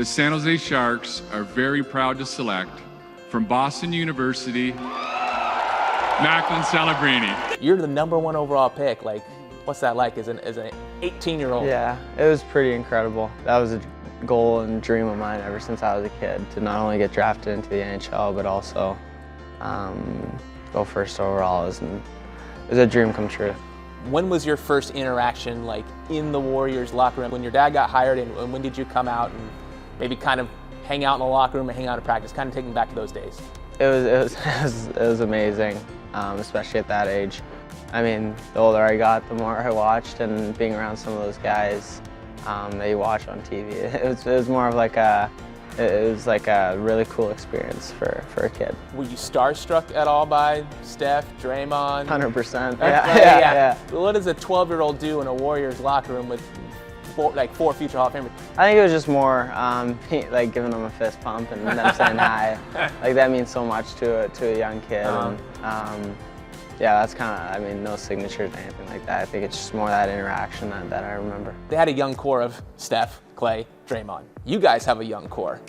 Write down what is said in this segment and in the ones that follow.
The San Jose Sharks are very proud to select from Boston University, Macklin Celebrini. You're the #1 overall pick. Like, what's that like as an 18-year-old? Yeah, it was pretty incredible. That was a goal and dream of mine ever since I was a kid, to not only get drafted into the NHL, but also go first overall. It was a dream come true. When was your first interaction, like, in the Warriors locker room? When your dad got hired, and when did you come out and maybe kind of hang out in the locker room and hang out at practice? Kind of taking back to those days. It was amazing, especially at that age. I mean, the older I got, the more I watched, and being around some of those guys that you watch on TV, it was more of like a really cool experience for a kid. Were you starstruck at all by Steph, Draymond? 100%. Yeah. What does a 12-year-old do in a Warriors locker room with four future Hall of Famers? I think it was just more like giving them a fist pump and them saying hi. Like, that means so much to a young kid. Yeah, that's kind of, I mean, no signatures or anything like that. I think it's just more that interaction that I remember. They had a young core of Steph, Clay, Draymond. You guys have a young core.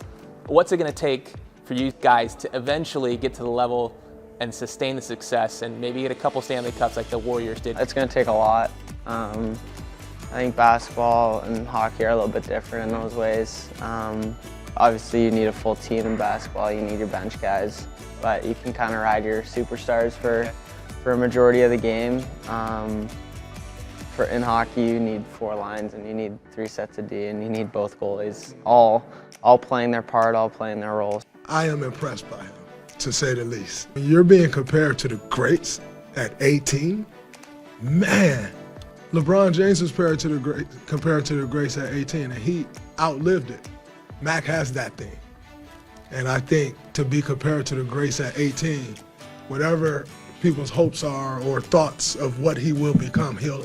What's it going to take for you guys to eventually get to the level and sustain the success and maybe get a couple Stanley Cups like the Warriors did? It's going to take a lot. I think basketball and hockey are a little bit different in those ways. Obviously, you need a full team in basketball. You need your bench guys, but you can kind of ride your superstars for a majority of the game. In hockey, you need 4 lines and you need 3 sets of D, and you need both goalies, all playing their part, all playing their roles. I am impressed by him, to say the least. When you're being compared to the greats at 18, man, LeBron James was compared to the greats at 18, and he outlived it. Mac has that thing. And I think to be compared to the greats at 18, whatever people's hopes are or thoughts of what he will become, he'll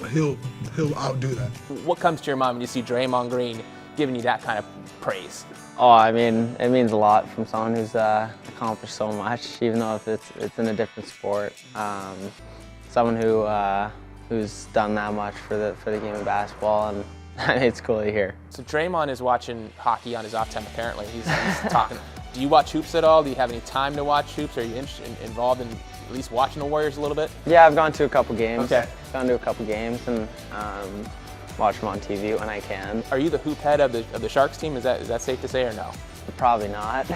outdo that. What comes to your mind when you see Draymond Green giving you that kind of praise? Oh, I mean, it means a lot from someone who's accomplished so much, even though if it's in a different sport. Someone who's done that much for the game of basketball, and it's cool to hear. So Draymond is watching hockey on his off time, apparently. He's talking. Do you watch hoops at all? Do you have any time to watch hoops? Are you involved in at least watching the Warriors a little bit? Yeah, I've gone to a couple games. Okay. Gone to a couple games and watch them on TV when I can. Are you the hoop head of the Sharks team? Is that safe to say or no? Probably not.